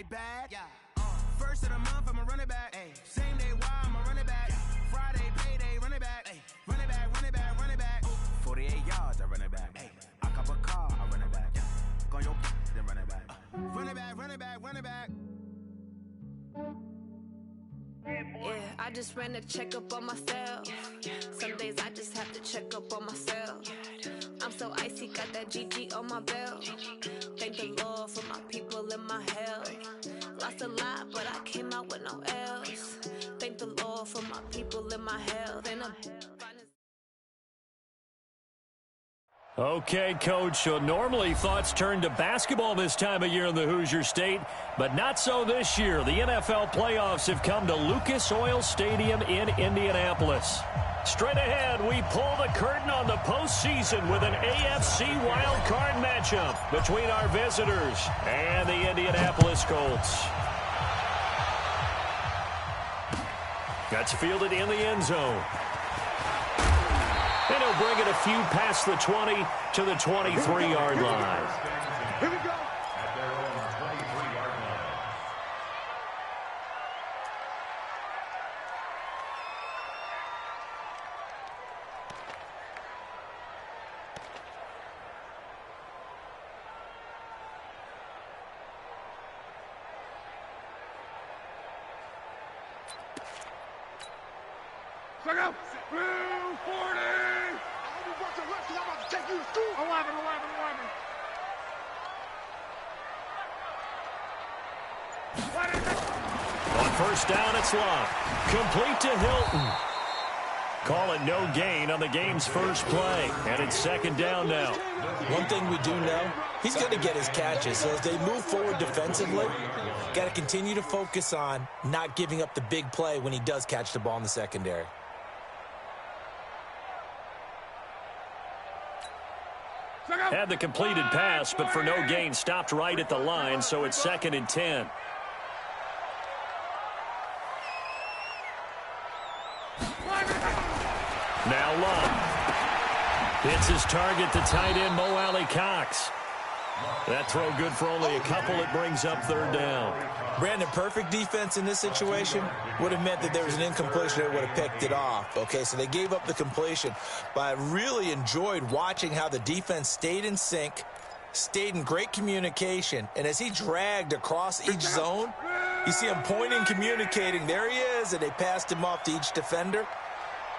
my bad. First of the month, I'm a running back. Same day, why I'm a running back. Friday, payday, running back. Running back, running back, running back. 48 yards, I run it back. I cop a car, I run it back. Go on your then run it back. Run it back, run it back, run it back. Yeah, I just ran a checkup on myself. Some days I just have to check up on myself. I'm so icy, got that GG on my belt. Thank the Lord for my people and my health. Lost a lot, but I came out with no else. Thank the Lord for my people and my health. And Okay, Coach, so normally thoughts turn to basketball this time of year in the Hoosier State, but not so this year. The NFL playoffs have come to Lucas Oil Stadium in Indianapolis. Straight ahead, we pull the curtain on the postseason with an AFC wildcard matchup between our visitors and the Indianapolis Colts. That's fielded in the end zone. And he'll bring it a few past the 20 to the 23-yard line. Here we go. At their own 23-yard line. Check out. 40. I'm about to take you to school. 11. On first down, it's Love. Complete to Hilton. Call it no gain on the game's first play. And it's second down now. One thing we do know, he's going to get his catches. So as they move forward defensively, got to continue to focus on not giving up the big play when he does catch the ball in the secondary. Had the completed pass, but for no gain, stopped right at the line, so it's 2nd and 10. Now Love. Hits his target, the tight end, Mo Alley-Cox. That throw good for only a couple. It brings up third down. Brandon, perfect defense in this situation would have meant that there was an incompletion that would have picked it off. Okay, so they gave up the completion. But I really enjoyed watching how the defense stayed in sync, stayed in great communication, and as he dragged across each zone, you see him pointing, communicating. There he is, and they passed him off to each defender.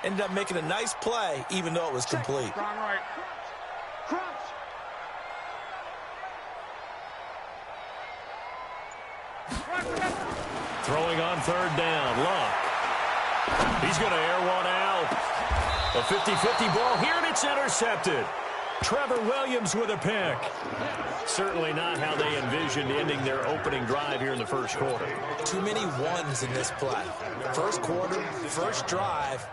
Ended up making a nice play, even though it was complete. Throwing on third down, Luck. He's going to air one out. A 50-50 ball here, and it's intercepted. Trevor Williams with a pick. Certainly not how they envisioned ending their opening drive here in the first quarter. Too many ones in this play. First quarter, first drive,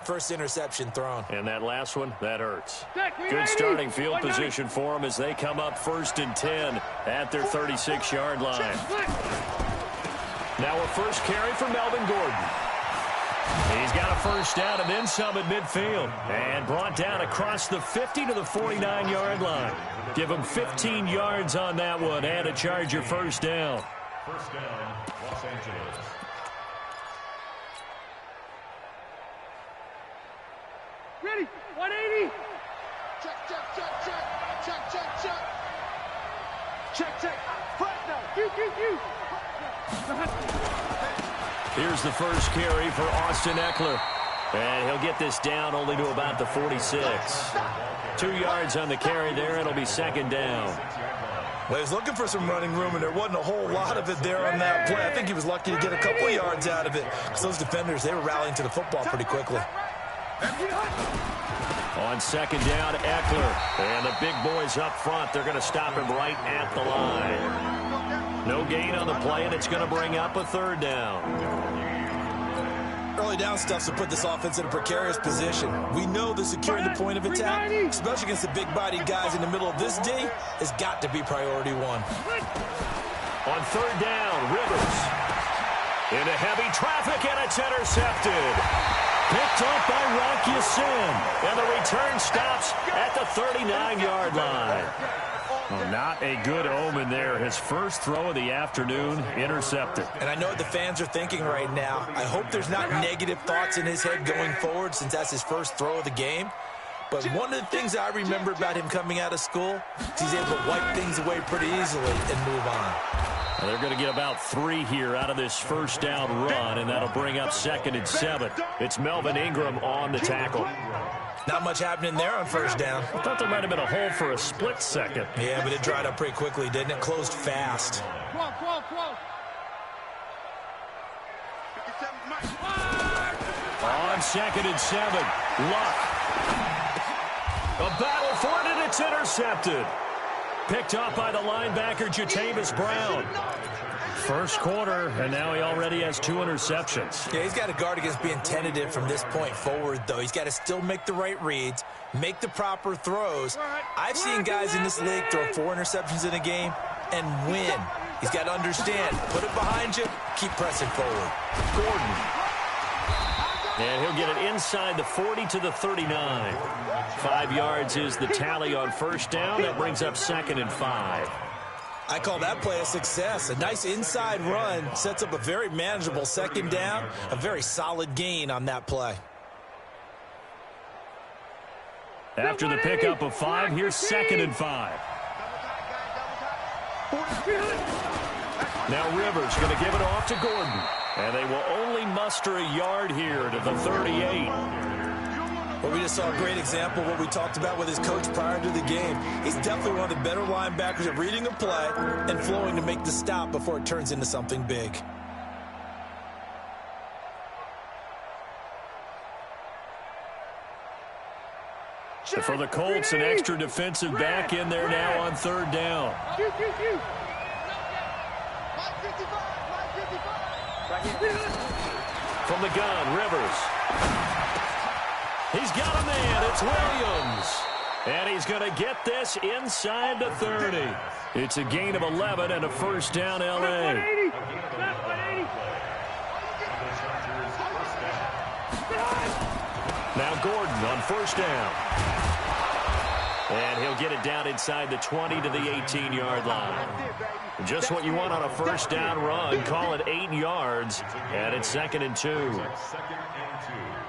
first interception thrown. And that last one, that hurts. Good starting field position for them as they come up 1st and 10 at their 36-yard line. Now a first carry for Melvin Gordon. He's got a first down and then some at midfield. And brought down across the 50 to the 49-yard line. Give him 15 yards on that one and a Charger first down. First down, Los Angeles. Ready, 180. Check. Front now. You. Here's the first carry for Austin Eckler. And he'll get this down only to about the 46. 2 yards on the carry there. It'll be second down. Well, he was looking for some running room, and there wasn't a whole lot of it there on that play. I think he was lucky to get a couple of yards out of it because those defenders, they were rallying to the football pretty quickly. On second down, Eckler. And the big boys up front, they're going to stop him right at the line. No gain on the play, and it's going to bring up a third down. Early down stuff to put this offense in a precarious position. We know that securing the point of attack, especially against the big-bodied guys in the middle of this D, has got to be priority one. On third down, Rivers. Into heavy traffic, and it's intercepted. Picked up by Rock Ya-Sin. And the return stops at the 39-yard line. Well, not a good omen there. His first throw of the afternoon intercepted. And I know what the fans are thinking right now. I hope there's not negative thoughts in his head going forward since that's his first throw of the game. But one of the things I remember about him coming out of school is he's able to wipe things away pretty easily and move on. Well, they're going to get about 3 here out of this first down run, and that'll bring up 2nd and 7. It's Melvin Ingram on the tackle. Not much happening there on first down. I thought there might have been a hole for a split second. Yeah, but it dried up pretty quickly, didn't it? Closed fast. On 2nd and 7, Luck. A battle for it, and it's intercepted. Picked up by the linebacker, Jatavis Brown. First quarter, and now he already has 2 interceptions. Yeah, he's got to guard against being tentative from this point forward, though. He's got to still make the right reads, make the proper throws. I've seen guys in this league throw 4 interceptions in a game and win. He's got to understand, put it behind you, keep pressing forward. Gordon. And he'll get it inside the 40 to the 39. 5 yards is the tally on first down. That brings up 2nd and 5. I call that play a success. A nice inside run sets up a very manageable 2nd down. A very solid gain on that play. After the pickup of 5, here's 2nd and 5. Now Rivers going to give it off to Gordon. And they will only muster a yard here to the 38. Well, we just saw a great example of what we talked about with his coach prior to the game. He's definitely one of the better linebackers at reading a play and flowing to make the stop before it turns into something big. For the Colts, an extra defensive back in there now on 3rd down. From the gun, Rivers. He's got a man. It's Williams. And he's going to get this inside the 30. It's a gain of 11 and a first down, L.A. Now Gordon on first down. And he'll get it down inside the 20 to the 18-yard line. Just what you want on a first down run. Call it 8 yards. And it's 2nd and 2.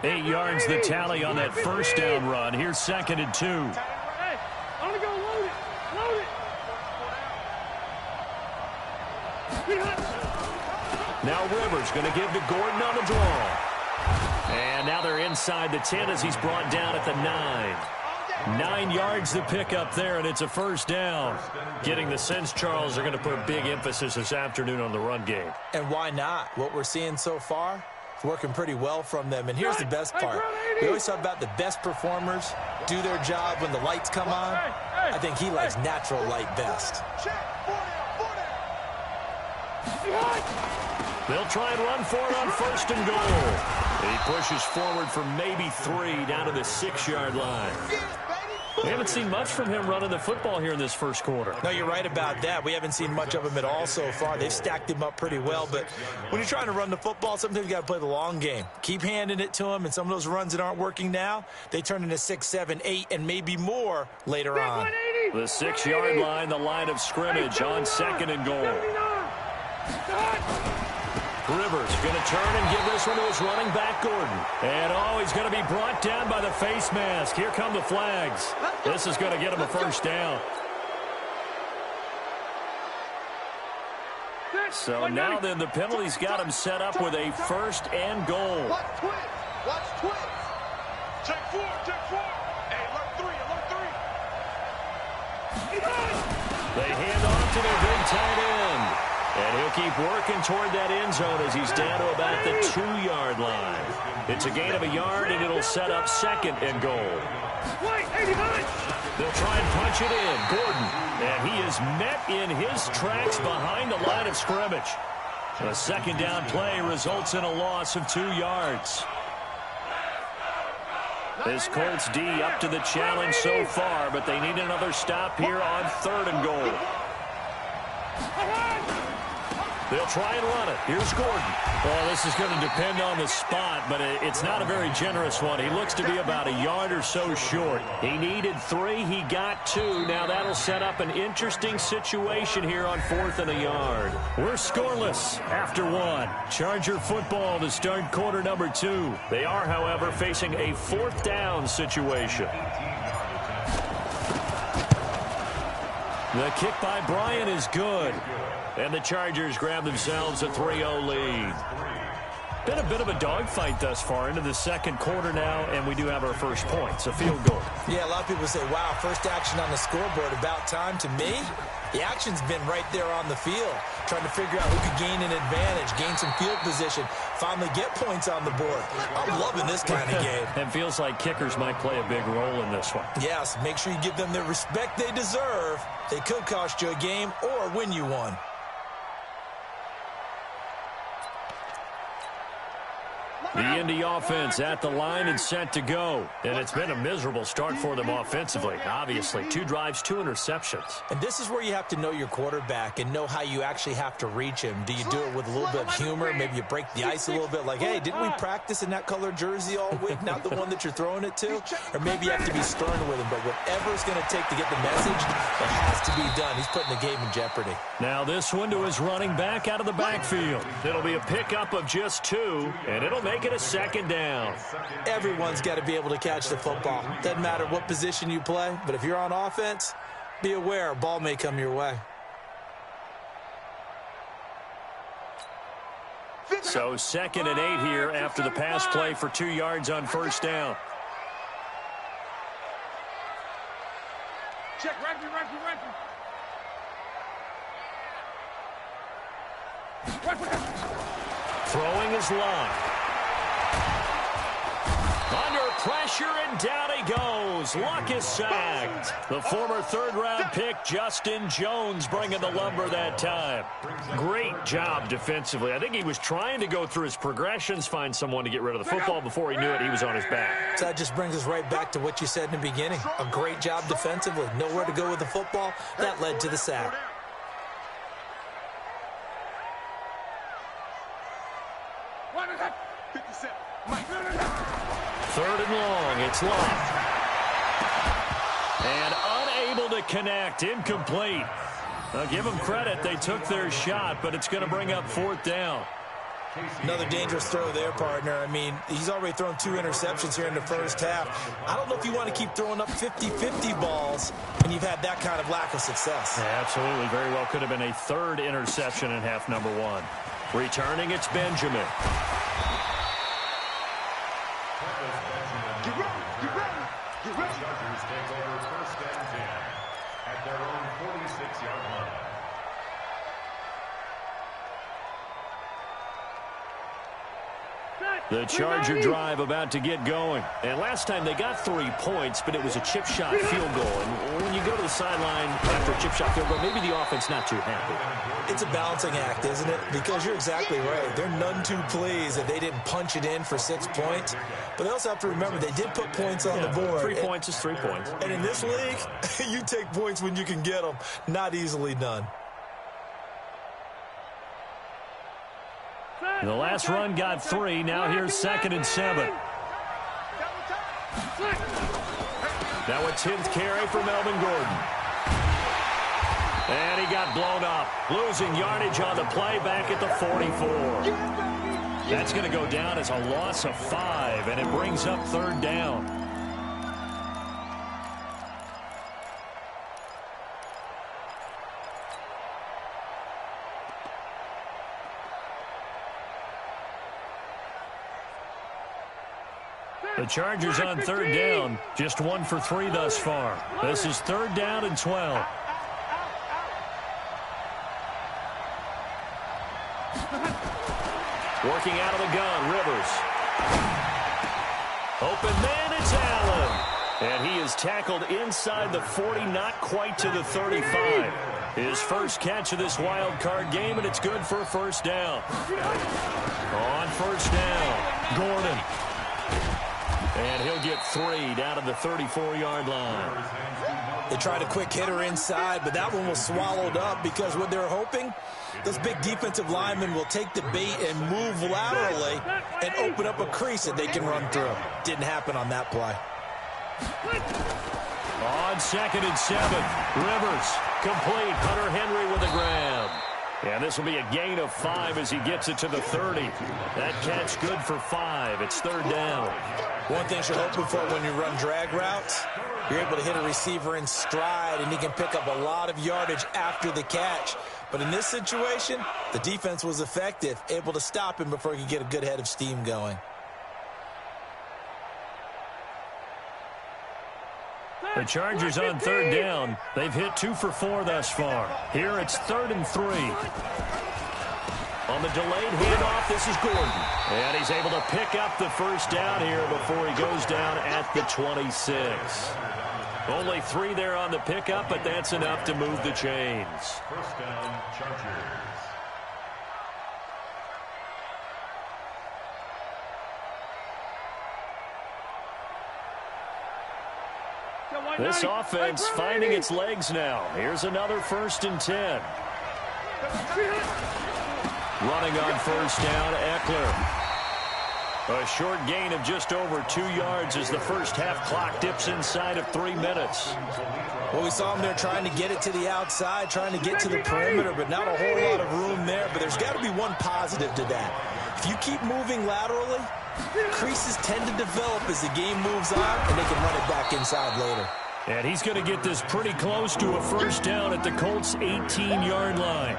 8 yards the tally on that first down run. Here's 2nd and 2. Hey, I'm going to go load it. Now Rivers going to give to Gordon on the draw. And now they're inside the 10 as he's brought down at the 9. 9 yards to pick up there, and it's a first down. Getting the sense, Charles, are going to put a big emphasis this afternoon on the run game. And why not? What we're seeing so far is working pretty well from them. And here's the best part. We always talk about the best performers do their job when the lights come on. I think he likes natural light best. They'll try and run for it on 1st and goal. He pushes forward for maybe 3 down to the 6-yard line. We haven't seen much from him running the football here in this first quarter. No, you're right about that. We haven't seen much of him at all so far. They've stacked him up pretty well. But when you're trying to run the football, sometimes you got to play the long game. Keep handing it to him, and some of those runs that aren't working now, they turn into 6, 7, 8, and maybe more later on. The 6-yard line, the line of scrimmage on 2nd and goal. Rivers going to turn and give this one to his running back, Gordon. And, he's going to be brought down by the face mask. Here come the flags. This is going to get him a first down. So now then the penalty's got him set up with a 1st and goal. Watch twins. Check 4. Hey, alert 3. They hand off to their big tight end. And he'll keep working toward that end zone as he's down to about the 2-yard line. It's a gain of a yard, and it'll set up 2nd and goal. They'll try and punch it in. Gordon, and he is met in his tracks behind the line of scrimmage. A 2nd down play results in a loss of 2 yards. This Colts D up to the challenge so far, but they need another stop here on 3rd and goal. They'll try and run it. Here's Gordon. Well, this is going to depend on the spot, but it's not a very generous one. He looks to be about a yard or so short. He needed 3. He got 2. Now that'll set up an interesting situation here on 4th and a yard. We're scoreless after 1. Charger football to start quarter number 2. They are, however, facing a 4th down situation. The kick by Bryant is good. And the Chargers grab themselves a 3-0 lead. Been a bit of a dogfight thus far into the second quarter now, and we do have our first points, a field goal. Yeah, a lot of people say, wow, first action on the scoreboard, about time. To me, the action's been right there on the field, trying to figure out who could gain an advantage, gain some field position, finally get points on the board. I'm loving this kind of game. It feels like kickers might play a big role in this one. Yes, make sure you give them the respect they deserve. They could cost you a game or win you one. The Indy offense at the line and set to go. And it's been a miserable start for them offensively. Obviously, 2 drives, 2 interceptions. And this is where you have to know your quarterback and know how you actually have to reach him. Do you do it with a little bit of humor? Maybe you break the ice a little bit like, hey, didn't we practice in that color jersey all week, not the one that you're throwing it to? Or maybe you have to be stern with him. But whatever it's going to take to get the message, it has to be done. He's putting the game in jeopardy. Now this one to his running back out of the backfield. It'll be a pickup of just 2, and it'll make it a second down. Everyone's got to be able to catch the football. Doesn't matter what position you play, but if you're on offense, be aware a ball may come your way. So 2nd and 8 here after the pass play for 2 yards on first down. Check, referee. Throwing is locked. Under pressure, and down he goes. Luck is sacked. The former 3rd-round pick, Justin Jones, bringing the lumber that time. Great job defensively. I think he was trying to go through his progressions, find someone to get rid of the football. Before he knew it, he was on his back. So that just brings us right back to what you said in the beginning. A great job defensively. Nowhere to go with the football. That led to the sack. Third and long. It's locked. And unable to connect. Incomplete. I'll give them credit. They took their shot, but it's going to bring up 4th down. Another dangerous throw there, partner. I mean, he's already thrown 2 interceptions here in the first half. I don't know if you want to keep throwing up 50-50 balls, and you've had that kind of lack of success. Yeah, absolutely. Very well could have been a 3rd interception in half number 1. Returning, it's Benjamin. Chargers take over first and 10 at their own 46-yard line. The Charger drive about to get going. And last time they got 3 points, but it was a chip shot field goal. And when you go to the sideline after a chip shot field goal, maybe the offense not too happy. It's a balancing act, isn't it? Because you're exactly right. They're none too pleased that they didn't punch it in for 6 points. But they also have to remember they did put points on the board. 3 points is 3 points. And in this league, you take points when you can get them. Not easily done. The last run got 3. Now here's 2nd and 7. Now a 10th carry for Melvin Gordon. And he got blown up. Losing yardage on the play back at the 44. That's going to go down as a loss of 5, and it brings up 3rd down. The Chargers on 3rd down, just 1 for 3 thus far. This is 3rd down and 12. Working out of the gun, Rivers. Open man, it's Allen. And he is tackled inside the 40, not quite to the 35. His first catch of this wild card game, and it's good for a first down. On first down, Gordon. And he'll get 3 down to the 34-yard line. They tried a quick hitter inside, but that one was swallowed up because what they're hoping, those big defensive linemen will take the bait and move laterally and open up a crease that they can run through. Didn't happen on that play. On 2nd and 7, Rivers complete. Hunter Henry with a grab. And this will be a gain of 5 as he gets it to the 30. That catch good for 5. It's 3rd down. One thing you're hoping for when you run drag routes, you're able to hit a receiver in stride, and he can pick up a lot of yardage after the catch. But in this situation, the defense was effective, able to stop him before he could get a good head of steam going. The Chargers on 3rd down. They've hit 2 for 4 thus far. Here it's 3rd and 3. On the delayed handoff, this is Gordon. And he's able to pick up the 1st down here before he goes down at the 26. Only 3 there on the pickup, but that's enough to move the chains. 1st down, Chargers. This offense finding its legs now. Here's another 1st and 10. Running on 1st down, Eckler. A short gain of just over 2 yards as the first half clock dips inside of 3 minutes. Well, we saw him there trying to get it to the outside, trying to get to the perimeter, but not a whole lot of room there. But there's got to be one positive to that. If you keep moving laterally, creases tend to develop as the game moves on, and they can run it back inside later. And he's going to get this pretty close to a 1st down at the Colts' 18-yard line.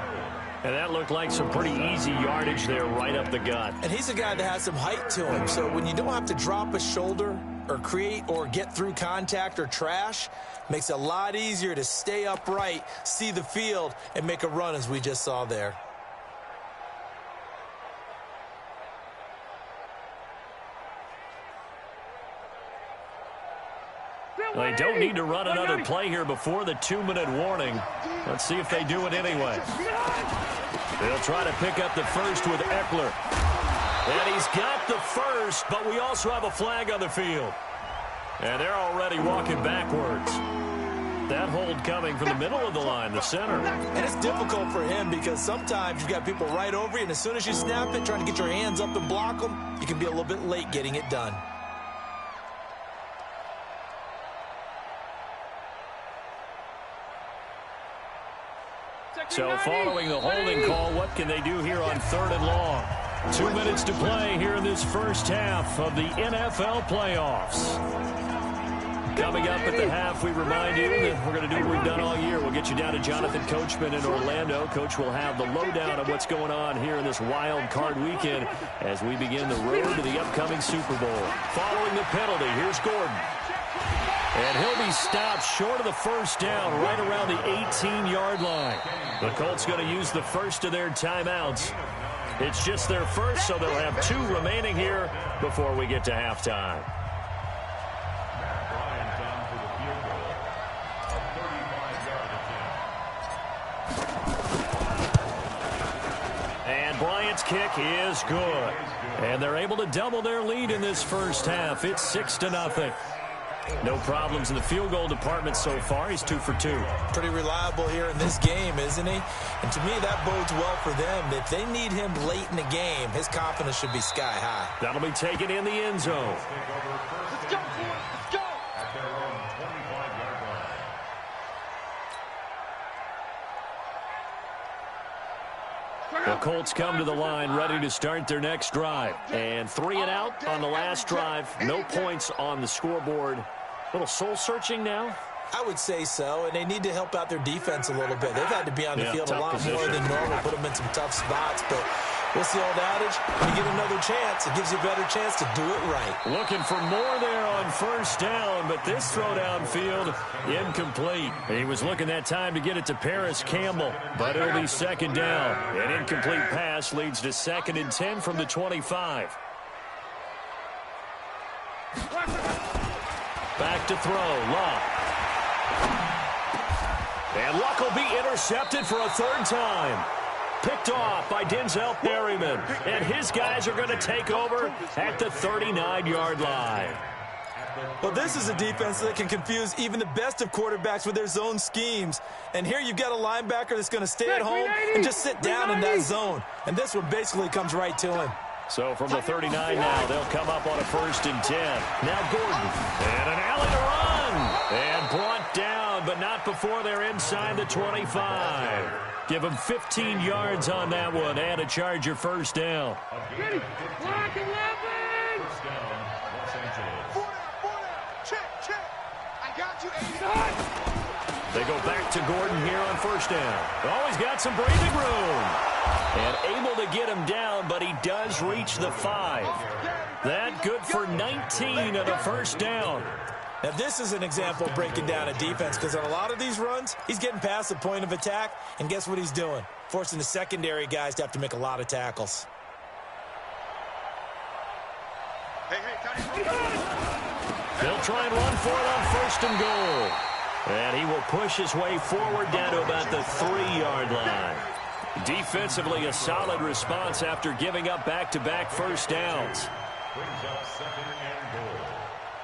And that looked like some pretty easy yardage there right up the gut. And he's a guy that has some height to him, so when you don't have to drop a shoulder or create or get through contact or trash, makes it a lot easier to stay upright, see the field, and make a run as we just saw there. They don't need to run another play here before the 2-minute warning. Let's see if they do it anyway. They'll try to pick up the 1st with Eckler. And he's got the 1st, but we also have a flag on the field. And they're already walking backwards. That hold coming from the middle of the line, the center. And it's difficult for him because sometimes you've got people right over you, and as soon as you snap it, trying to get your hands up and block them, you can be a little bit late getting it done. So following the holding call, what can they do here on 3rd and long? 2 minutes to play here in this first half of the NFL playoffs. Coming up at the half, we remind you that we're going to do what we've done all year. We'll get you down to Jonathan Coachman in Orlando. Coach will have the lowdown of what's going on here in this wild card weekend as we begin the road to the upcoming Super Bowl. Following the penalty, here's Gordon. And he'll be stopped short of the 1st down right around the 18-yard line. The Colts going to use the 1st of their timeouts. It's just their 1st, so they'll have 2 remaining here before we get to halftime. And Bryant's kick is good. And they're able to double their lead in this first half. It's 6-0. No problems in the field goal department so far. He's 2 for 2. Pretty reliable here in this game, isn't he? And to me, that bodes well for them. If they need him late in the game, his confidence should be sky high. That'll be taken in the end zone. Let's go, boys. Let's go. At their own 25-yard line. The Colts come to the line ready to start their next drive. And 3 and out on the last drive. No points on the scoreboard. A little soul-searching now? I would say so, and they need to help out their defense a little bit. They've had to be on the field a lot more than normal, put them in some tough spots, but what's the old adage? When you get another chance, it gives you a better chance to do it right. Looking for more there on 1st down, but this throw downfield, incomplete. He was looking that time to get it to Paris Campbell, but it'll be 2nd down. An incomplete pass leads to 2nd and 10 from the 25. Back to throw, Luck. And Luck will be intercepted for a 3rd time. Picked off by Denzel Perryman. And his guys are going to take over at the 39-yard line. Well, this is a defense that can confuse even the best of quarterbacks with their zone schemes. And here you've got a linebacker that's going to stay at home and just sit down in that zone. And this one basically comes right to him. So from the 39 now, they'll come up on a 1st and 10. Now Gordon. And an alley to run. And brought down, but not before they're inside the 25. Give him 15 yards on that one and a Charger 1st down. Ready. Block 11. First down, Los Angeles. 4 down. Check. I got you, 80. They go back to Gordon here on 1st down. Oh, he's got some breathing room. And able to get him down, but he does reach the 5. That good for 19 and a 1st down. Now, this is an example of breaking down a defense, because on a lot of these runs, he's getting past the point of attack, and guess what he's doing? Forcing the secondary guys to have to make a lot of tackles. They'll try and run for it on 1st and goal. And he will push his way forward down to about the 3-yard line. Defensively, a solid response after giving up back-to-back 1st downs. Brings up 2nd and goal.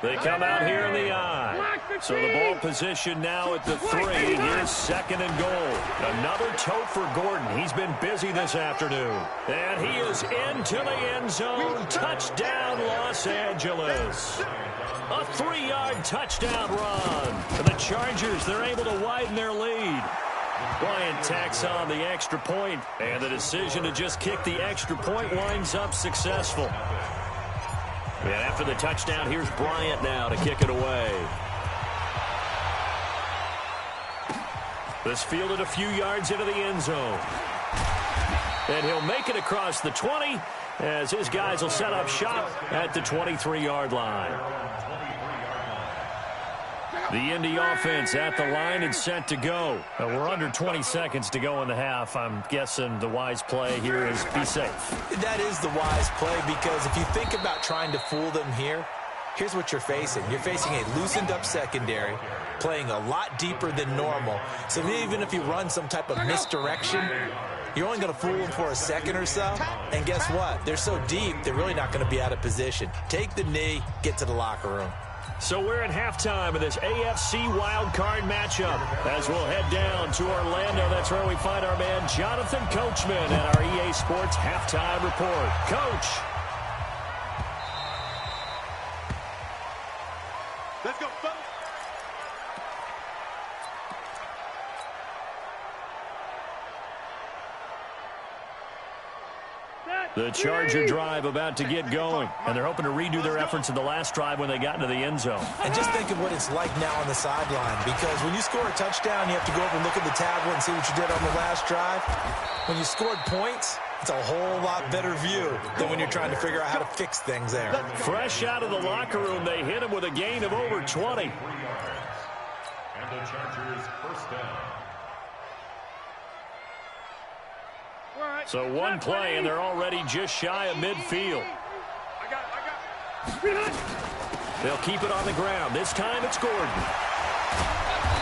They come out here in the I. So the ball position now at the 3. Here's 2nd and goal. Another tote for Gordon. He's been busy this afternoon. And he is into the end zone. Touchdown, Los Angeles. A 3-yard touchdown run. And the Chargers, they're able to widen their lead. Bryant tacks on the extra point, and the decision to just kick the extra point winds up successful. And after the touchdown, here's Bryant now to kick it away. This fielded a few yards into the end zone. And he'll make it across the 20 as his guys will set up shop at the 23-yard line. The Indy offense at the line and set to go. Now we're under 20 seconds to go in the half. I'm guessing the wise play here is be safe. That is the wise play, because if you think about trying to fool them here, here's what you're facing. You're facing a loosened up secondary, playing a lot deeper than normal. So even if you run some type of misdirection, you're only going to fool them for a second or so. And guess what? They're so deep, they're really not going to be out of position. Take the knee, get to the locker room. So we're at halftime of this AFC wildcard matchup as we'll head down to Orlando. That's where we find our man Jonathan Coachman at our EA Sports Halftime Report. Coach. Let's go, folks. The Charger drive about to get going, and they're hoping to redo their efforts in the last drive when they got into the end zone. And just think of what it's like now on the sideline, because when you score a touchdown, you have to go over and look at the tablet and see what you did on the last drive. When you scored points, it's a whole lot better view than when you're trying to figure out how to fix things there. Fresh out of the locker room, they hit him with a gain of over 20. 3 yards. And the Chargers 1st down. So one play, and they're already just shy of midfield. I got it. They'll keep it on the ground. This time it's Gordon.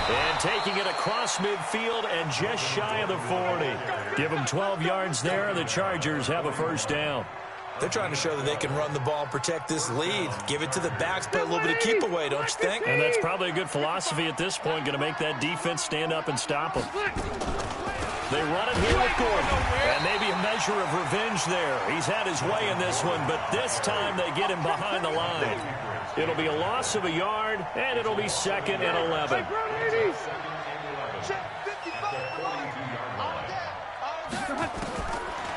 And taking it across midfield and just shy of the 40. Give them 12 yards there, and the Chargers have a 1st down. They're trying to show that they can run the ball and protect this lead. Give it to the backs, play a little bit of keep away, don't you think? And that's probably a good philosophy at this point, going to make that defense stand up and stop them. They run it here with Gordon, and maybe a measure of revenge there. He's had his way in this one, but this time they get him behind the line. It'll be a loss of a yard, and it'll be 2nd and 11.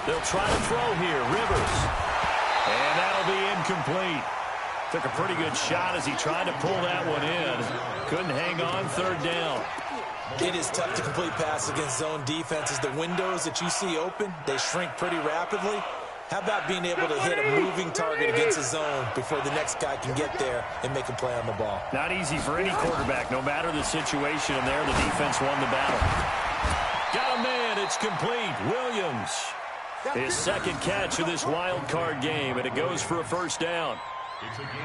They'll try to throw here. Rivers. And that'll be incomplete. Took a pretty good shot as he tried to pull that one in. Couldn't hang on. 3rd down. It is tough to complete passes against zone defenses. The windows that you see open, they shrink pretty rapidly. How about being able to hit a moving target against a zone before the next guy can get there and make a play on the ball? Not easy for any quarterback, no matter the situation. And there, the defense won the battle. Got a man. It's complete. Williams. His 2nd catch of this wild card game, and it goes for a 1st down.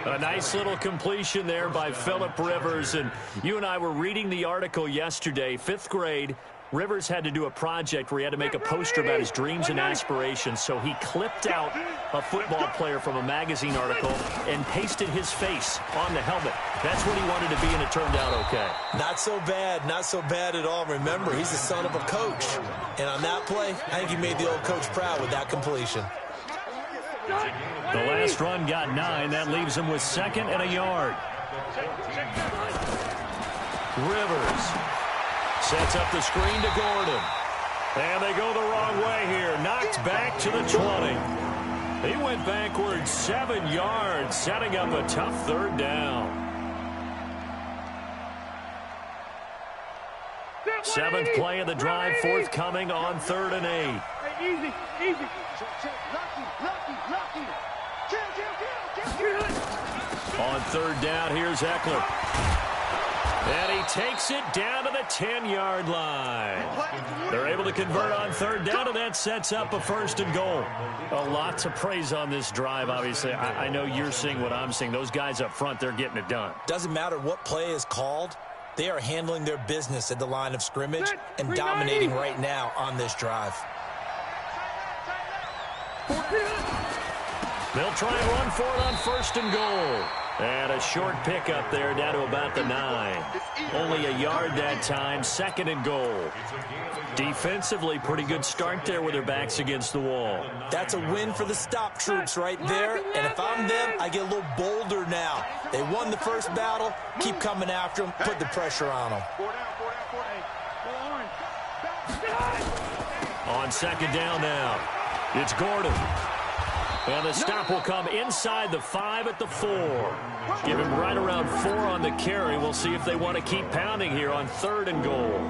A nice little completion there by Phillip Rivers. And you and I were reading the article yesterday, 5th grade, Rivers had to do a project where he had to make a poster about his dreams and aspirations, so he clipped out a football player from a magazine article and pasted his face on the helmet. That's what he wanted to be, and it turned out okay. Not so bad at all. Remember, he's the son of a coach. And on that play, I think he made the old coach proud with that completion. The last run got 9. That leaves him with 2nd and a yard. Rivers sets up the screen to Gordon. And they go the wrong way here. Knocked back to the 20. He went backwards 7 yards, setting up a tough 3rd down. 7th play of the drive, forthcoming on 3rd and 8. Easy. On 3rd down, here's Eckler. And he takes it down to the 10-yard line. They're able to convert on 3rd down, and that sets up a 1st and goal. A lot to praise on this drive, obviously. I know you're seeing what I'm seeing. Those guys up front, they're getting it done. Doesn't matter what play is called. They are handling their business at the line of scrimmage and dominating right now on this drive. They'll try and run for it on 1st and goal. And a short pickup there down to about the 9. Only a yard that time, 2nd and goal. Defensively, pretty good start there with their backs against the wall. That's a win for the stop troops right there. And if I'm them, I get a little bolder now. They won the first battle. Keep coming after them. Put the pressure on them. On 2nd down now, it's Gordon. And the stop will come inside the 5 at the 4. Give him right around 4 on the carry. We'll see if they want to keep pounding here on 3rd and goal.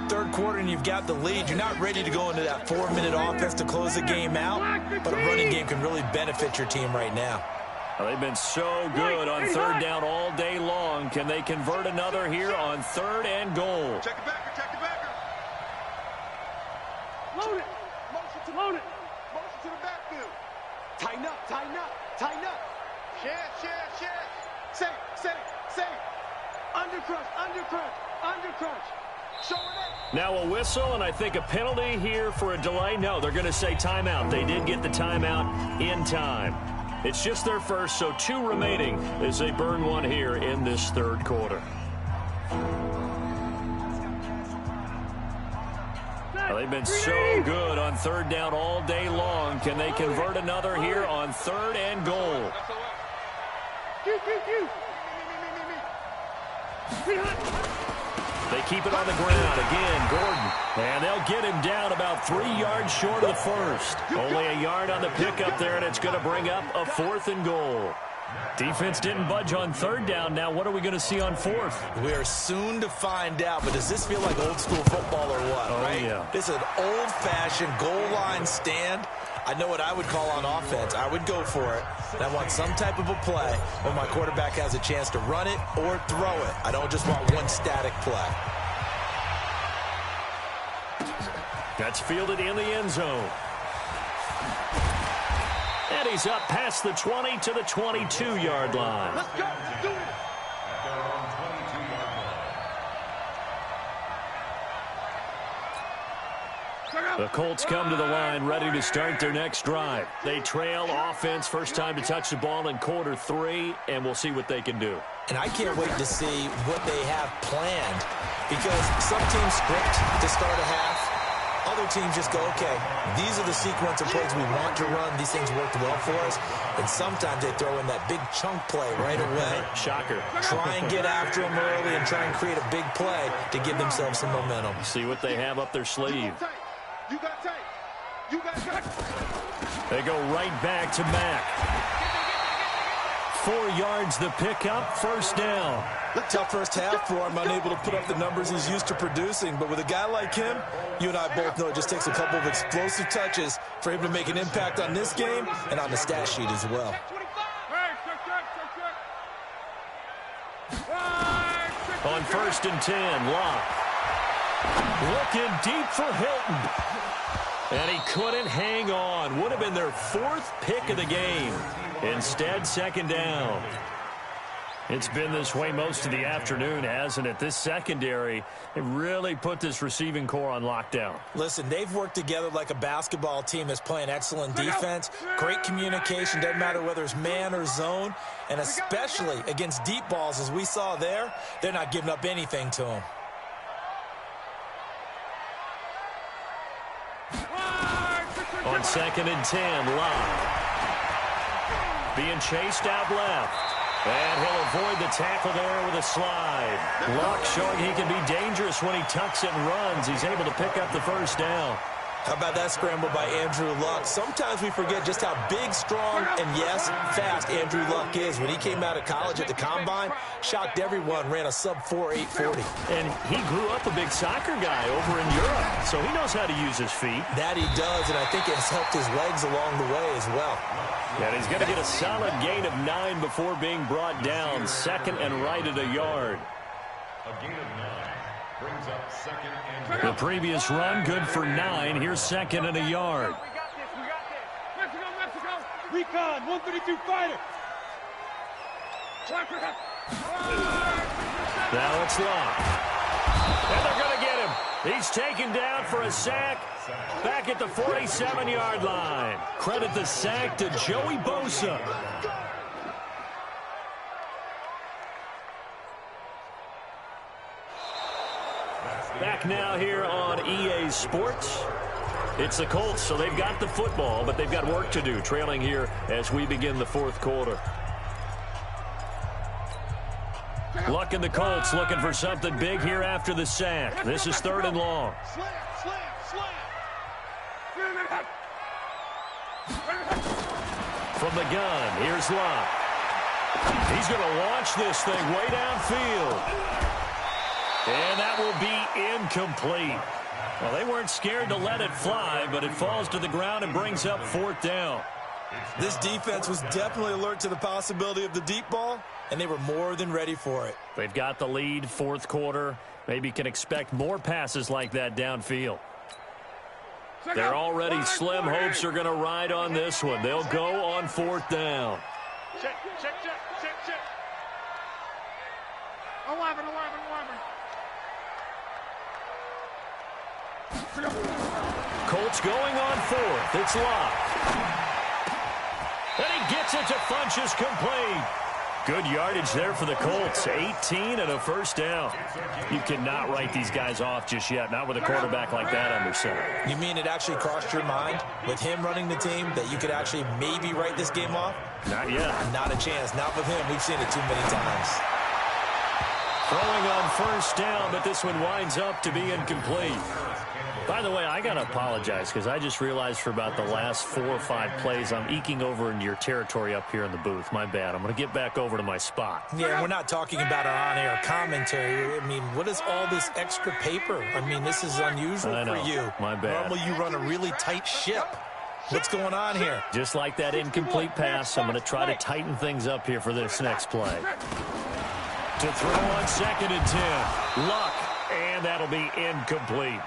3rd quarter and you've got the lead. You're not ready to go into that 4-minute offense to close the game out, but a running game can really benefit your team right now. Well, they've been so good on 3rd down all day long. Can they convert another here on 3rd and goal? Check the backer. Load it. Motion to the backfield. Tighten up. Share. Safe. Undercrunch. Show it up. Now a whistle, and I think a penalty here for a delay. No, they're going to say timeout. They did get the timeout in time. It's just their first, so 2 remaining as they burn 1 here in this 3rd quarter. Well, they've been so good on 3rd down all day long. Can they convert another here on 3rd and goal? They keep it on the ground. Again, Gordon. And they'll get him down about 3 yards short of the first. Only a yard on the pickup there, and it's going to bring up a 4th and goal. Defense didn't budge on 3rd down. Now what are we going to see on 4th? We are soon to find out, but does this feel like old school football or what, right? Yeah. This is an old-fashioned goal line stand. I know what I would call on offense. I would go for it. And I want some type of a play when my quarterback has a chance to run it or throw it. I don't just want one static play. That's fielded in the end zone. And he's up past the 20 to the 22-yard line. Let's go. Do it. The Colts come to the line ready to start their next drive. They trail offense, first time to touch the ball in quarter 3, and we'll see what they can do. And I can't wait to see what they have planned, because some teams script to start a half. Other teams just go, okay, these are the sequence of plays we want to run. These things worked well for us. And sometimes they throw in that big chunk play right away. Shocker. Try and get after them early and try and create a big play to give themselves some momentum. See what they have up their sleeve. You got tight. They go right back to Mack. 4 yards the pickup, first down. Tough first half for him, unable to put up the numbers he's used to producing. But with a guy like him, you and I both know it just takes a couple of explosive touches for him to make an impact on this game and on the stat sheet as well. On 1st and 10, Locke. Looking deep for Hilton. And he couldn't hang on. Would have been their 4th pick of the game. Instead, 2nd down. It's been this way most of the afternoon, hasn't it? This secondary, they really put this receiving core on lockdown. Listen, they've worked together like a basketball team that's playing excellent defense, great communication, doesn't matter whether it's man or zone, and especially against deep balls, as we saw there, they're not giving up anything to them. On 2nd and 10, Locke. Being chased out left. And he'll avoid the tackle there with a slide. Locke showing he can be dangerous when he tucks it and runs. He's able to pick up the first down. How about that scramble by Andrew Luck? Sometimes we forget just how big, strong, and, yes, fast Andrew Luck is. When he came out of college at the Combine, shocked everyone, ran a sub-4 840. And he grew up a big soccer guy over in Europe, so he knows how to use his feet. That he does, and I think it has helped his legs along the way as well. And he's going to get a solid gain of 9 before being brought down. 2nd and right at a yard. A gain of 9 brings up 2nd and The previous run, good for 9. Here's 2nd and a yard. We got this. We got this. Mexico, Mexico. Recon, 132 fighter. Now it's Locke. And they're going to get him. He's taken down for a sack back at the 47-yard line. Credit the sack to Joey Bosa. Back now here on EA Sports. It's the Colts, so they've got the football, but they've got work to do, trailing here as we begin the 4th quarter. Luck and the Colts looking for something big here after the sack. This is 3rd and long. From the gun, here's Luck. He's going to launch this thing way downfield. And that will be incomplete. Well, they weren't scared to let it fly, but it falls to the ground and brings up 4th down. This defense was definitely alert to the possibility of the deep ball, and they were more than ready for it. They've got the lead, 4th quarter. Maybe can expect more passes like that downfield. They're already slim hopes are going to ride on this one. They'll go on 4th down. Check. 11. Colts going on 4th. It's Locke. And he gets it to Funchess complete. Good yardage there for the Colts. 18 and a first down. You cannot write these guys off just yet, not with a quarterback like that under center. You mean it actually crossed your mind with him running the team that you could actually maybe write this game off? Not yet. Not a chance. Not with him. We've seen it too many times. Throwing on first down, but this one winds up to be incomplete. By the way, I got to apologize because I just realized for about the last 4 or 5 plays, I'm eking over into your territory up here in the booth. My bad. I'm going to get back over to my spot. Yeah, we're not talking about our on-air commentary. I mean, what is all this extra paper? I mean, this is unusual for you. My bad. Normally you run a really tight ship. What's going on here? Just like that incomplete pass, I'm going to try to tighten things up here for this next play. To throw on 2nd and 10. Luck, and that'll be incomplete.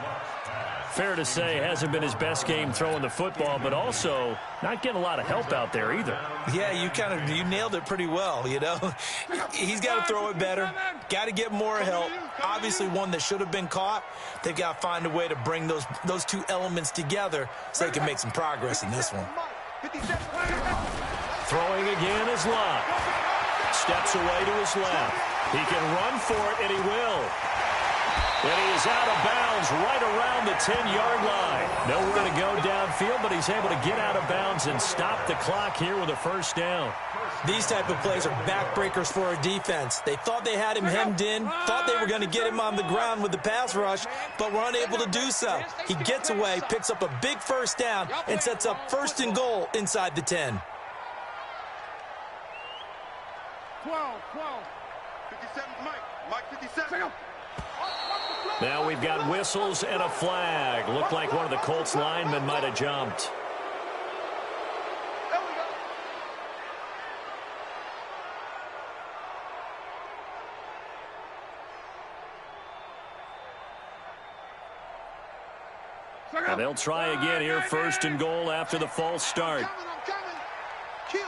Fair to say, hasn't been his best game throwing the football, but also not getting a lot of help out there either. Yeah, you nailed it pretty well, you know. He's got to throw it better, got to get more help. Obviously one that should have been caught. They've got to find a way to bring those two elements together so they can make some progress in this one. Throwing again is Locke. Steps away to his left. He can run for it, and he will. And he is out of bounds right around the 10-yard line. Nowhere to go downfield, but he's able to get out of bounds and stop the clock here with a first down. These type of plays are backbreakers for a defense. They thought they had him hemmed in, thought they were going to get him on the ground with the pass rush, but were unable to do so. He gets away, picks up a big first down, and sets up 1st and goal inside the 10. 12. 57, Mike 57. Now we've got whistles and a flag. Looked like one of the Colts linemen might have jumped. And they'll try again here, 1st and goal after the false start. I'm coming. Kill.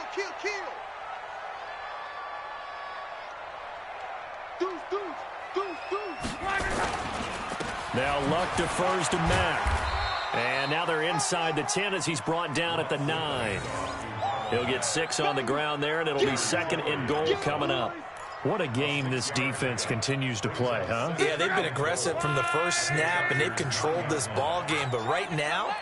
Now Luck defers to Mack. And now they're inside the 10 as he's brought down at the 9. He'll get 6 on the ground there, and it'll be 2nd and goal coming up. What a game this defense continues to play, huh? Yeah, they've been aggressive from the first snap, and they've controlled this ball game. But right now,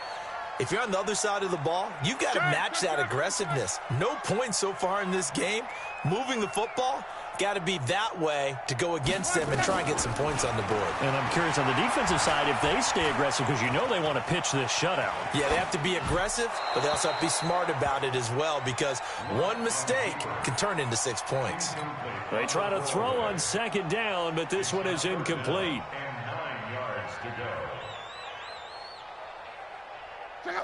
if you're on the other side of the ball, you've got to match that aggressiveness. No points so far in this game. Moving the football, got to be that way to go against them and try and get some points on the board. And I'm curious on the defensive side if they stay aggressive, because you know they want to pitch this shutout. Yeah, they have to be aggressive, but they also have to be smart about it as well, because one mistake can turn into 6 points. They try to throw on 2nd down, but this one is incomplete. And 9 yards to go.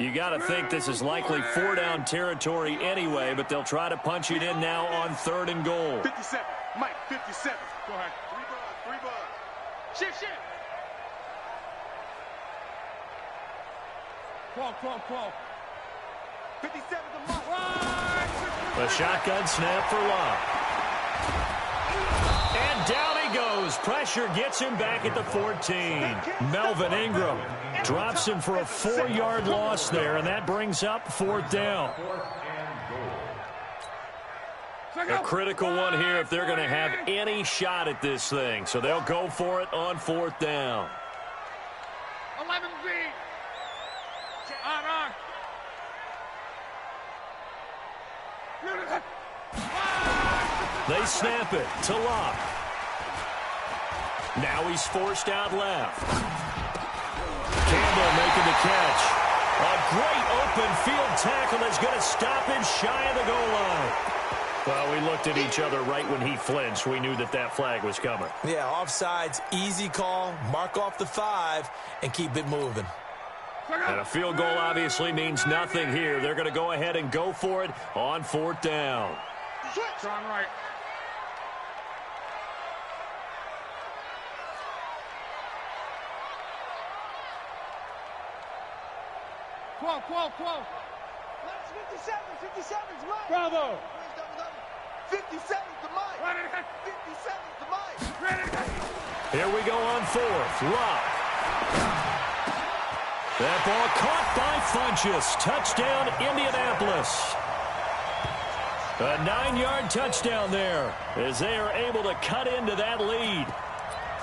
You got to think this is likely 4-down territory anyway, but they'll try to punch it in now on 3rd and goal. 57. Mike, 57. Go ahead. 3 bugs. Shift. 12. 57 to Mike. A shotgun snap for Locke. And down he goes. Pressure gets him back at the 14. Melvin Ingram drops him for a 4-yard loss there, and that brings up 4th down. A critical one here if they're going to have any shot at this thing. So they'll go for it on 4th down. 11B. On. They snap it to Locke. Now he's forced out left. Campbell making the catch. A great open field tackle that's going to stop him shy of the goal line. Well, we looked at each other right when he flinched. We knew that that flag was coming. Yeah, offsides, easy call, mark off the 5, and keep it moving. And a field goal obviously means nothing here. They're going to go ahead and go for it on 4th down. Strong right. Twelve. 57's Mike. Bravo. 57's the Mike. 57's the Mike. Here we go on 4th. Locke. That ball caught by Funchess. Touchdown, Indianapolis. A 9-yard touchdown there as they are able to cut into that lead.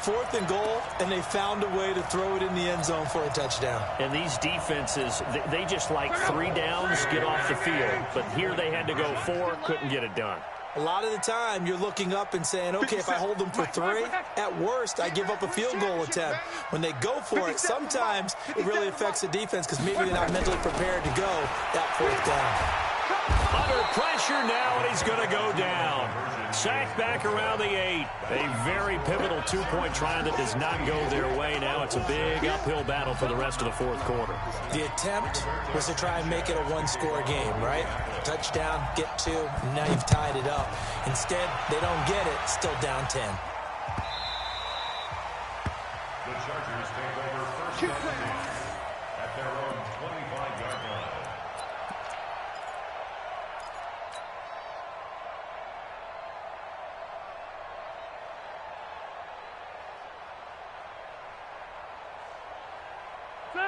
4th and goal, and they found a way to throw it in the end zone for a touchdown. And these defenses, they just like 3 downs, get off the field. But here they had to go 4, couldn't get it done. A lot of the time, you're looking up and saying, okay, if I hold them for 3, at worst, I give up a field goal attempt. When they go for it, sometimes it really affects the defense because maybe they're not mentally prepared to go that 4th down. Under pressure now, and he's going to go down. Sacked back around the 8. A very pivotal 2-point try that does not go their way. Now it's a big uphill battle for the rest of the 4th quarter. The attempt was to try and make it a 1-score game, right? Touchdown, get 2, now you've tied it up. Instead, they don't get it, still down 10. The Chargers take over 1st and 10 at their own 25-yard line.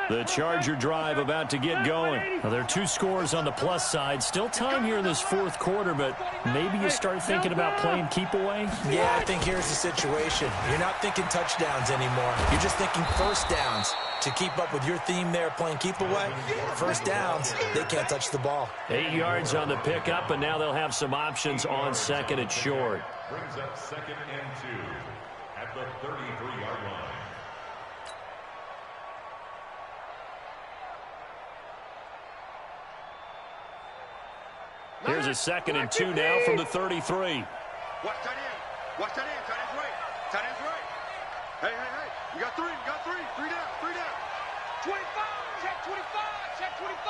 The Charger drive about to get going. Well, there are 2 scores on the plus side. Still time here in this 4th quarter, but maybe you start thinking about playing keep away? Yeah, I think here's the situation. You're not thinking touchdowns anymore. You're just thinking 1st downs. To keep up with your theme there, playing keep away, 1st downs, they can't touch the ball. 8 yards on the pickup, and now they'll have some options on 2nd and short. Brings up 2nd and 2 at the 33-yard line. Here's a 2nd and 2 now from the 33. Watch that in. Watch that in. Tight end's right. Tight end's right. Hey. We got 3. 3 down. 25. Check 25. Check 25.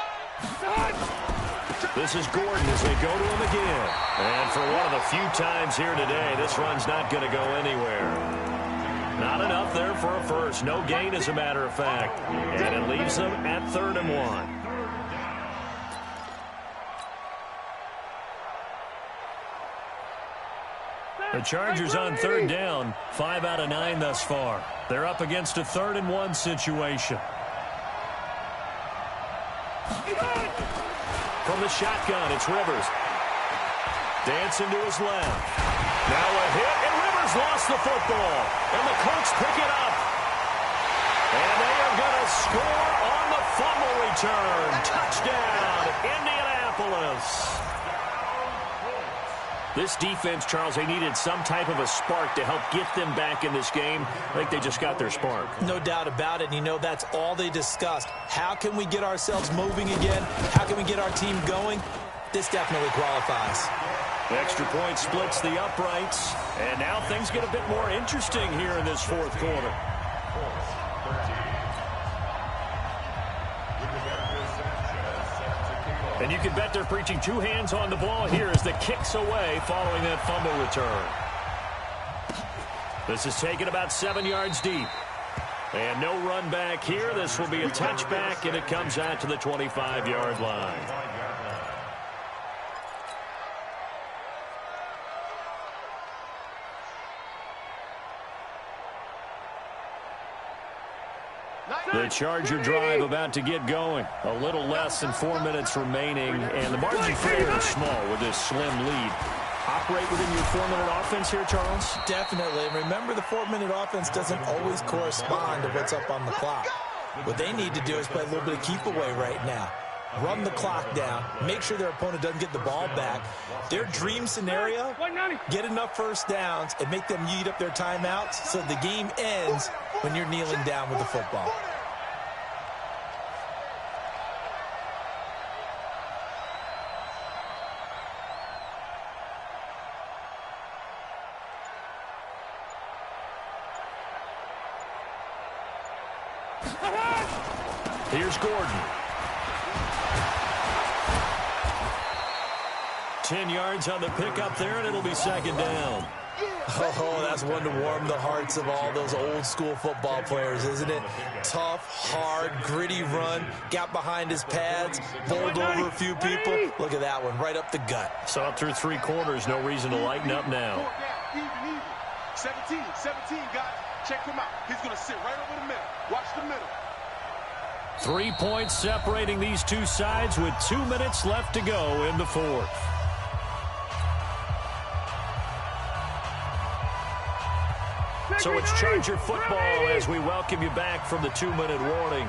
This is Gordon as they go to him again. And for one of the few times here today, this run's not going to go anywhere. Not enough there for a first. No gain, as a matter of fact. And it leaves them at 3rd and 1. The Chargers on third down, 5 out of 9 thus far. They're up against a 3rd and 1 situation. From the shotgun, it's Rivers. Dancing to his left. Now a hit, and Rivers lost the football. And the Colts pick it up. And they are going to score on the fumble return. Touchdown, Indianapolis. This defense, Charles, they needed some type of a spark to help get them back in this game. I think they just got their spark. No doubt about it. And, you know, that's all they discussed. How can we get ourselves moving again? How can we get our team going? This definitely qualifies. The extra point splits the uprights. And now things get a bit more interesting here in this 4th quarter. And you can bet they're preaching 2 hands on the ball here as the kick's away following that fumble return. This is taken about 7 yards deep. And no run back here. This will be a touchback, and it comes out to the 25-yard line. The Charger drive about to get going. A little less than 4 minutes remaining, and the margin for error is small with this slim lead. Operate within your 4-minute offense here, Charles? Definitely. And remember, the 4-minute offense doesn't always correspond to what's up on the clock. What they need to do is play a little bit of keep away right now. Run the clock down. Make sure their opponent doesn't get the ball back. Their dream scenario, get enough first downs and make them eat up their timeouts so the game ends when you're kneeling down with the football. Here's Gordon. 10 yards on the pickup there, and it'll be 2nd down. Oh, that's one to warm the hearts of all those old school football players, isn't it? Tough, hard, gritty run, got behind his pads, bowled over a few people. Look at that one, right up the gut. So up through 3 quarters, no reason to lighten up now. 17, guys. Check him out. He's going to sit right over the middle. Watch the middle. 3 points separating these two sides with 2 minutes left to go in the 4th. So it's Charger football as we welcome you back from the 2-minute warning.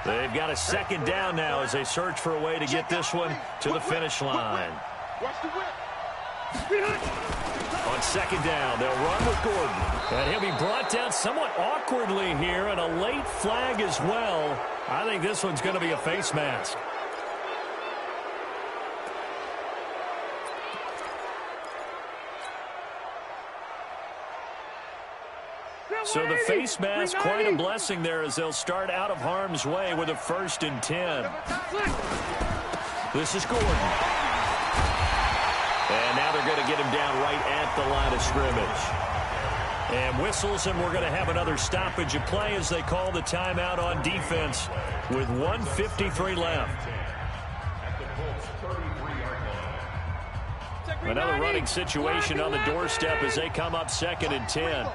They've got a 2nd down now as they search for a way to get this one to the finish line. On 2nd down, they'll run with Gordon. And he'll be brought down somewhat awkwardly here, and a late flag as well. I think this one's going to be a face mask. So the face mask, quite a blessing there as they'll start out of harm's way with a 1st and 10. This is Gordon. And now they're going to get him down right at the line of scrimmage. And whistles, and we're going to have another stoppage of play as they call the timeout on defense with 1:53 left. Another running situation on the doorstep as they come up 2nd and 10.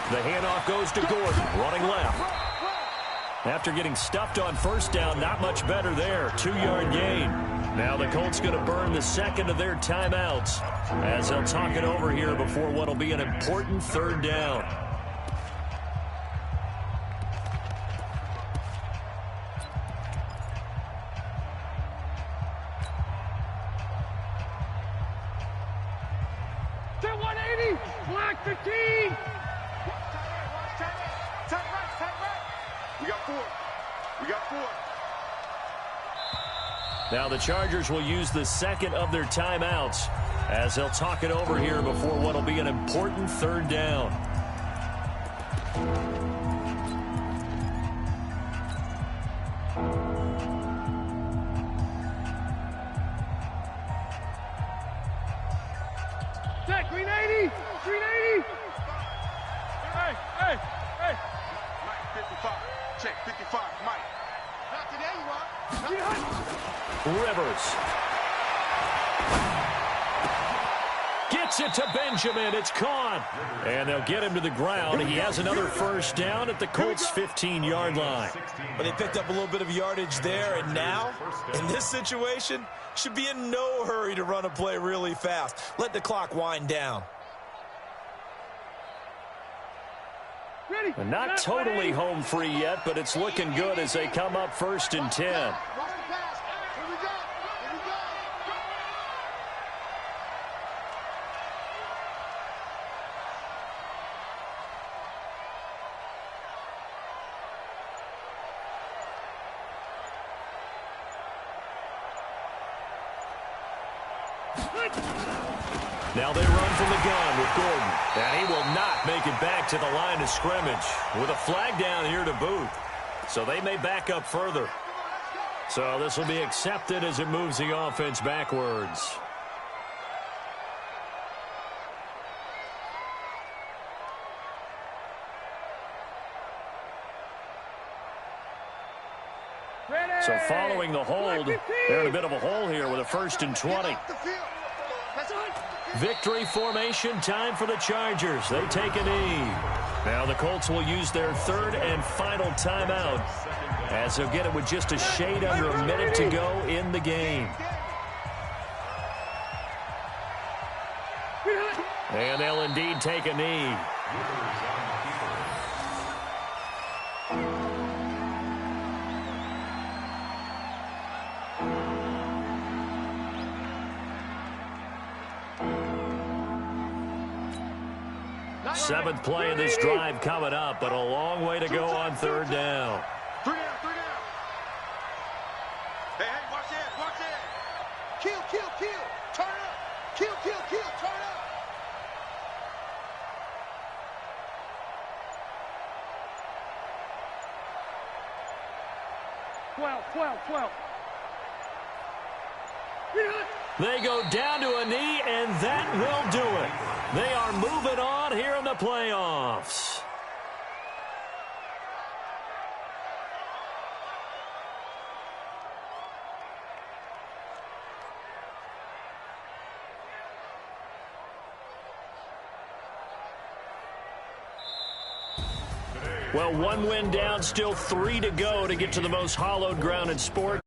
The handoff goes to Gordon, running left. After getting stuffed on 1st down, not much better there. 2-yard gain. Now the Colts going to burn the 2nd of their timeouts as they'll talk it over here before what will be an important 3rd down. Black 15! We got 4. Now the Chargers will use the 2nd of their timeouts as they'll talk it over here before what will be an important 3rd down. Set, green 80! Green 80! 55. Check, 55, Mike. Not today, you are. Rivers. Gets it to Benjamin. It's caught. And they'll get him to the ground. He has another first down at the Colts' 15-yard line. But they picked up a little bit of yardage there, and now, in this situation, should be in no hurry to run a play really fast. Let the clock wind down. And not totally home free yet, but it's looking good as they come up 1st and 10. Now they run from the gun with Gordon. And he will not make it back to the line of scrimmage with a flag down here to boot. So they may back up further. So this will be accepted as it moves the offense backwards. So following the hold, they're in a bit of a hole here with a 1st and 20. Victory formation time for the Chargers. They take a knee. Now the Colts will use their 3rd and final timeout as they'll get it with just a shade under a minute to go in the game. And they'll indeed take a knee. Seventh play of this drive coming up, but a long way to go on 3rd down. 3 down, 3 down. Hey, watch that. Kill. Turn up. Kill. Turn up. 12. They go down to a knee, and that will do it. They are moving on here in the playoffs. Well, 1 win down, still 3 to go to get to the most hallowed ground in sport.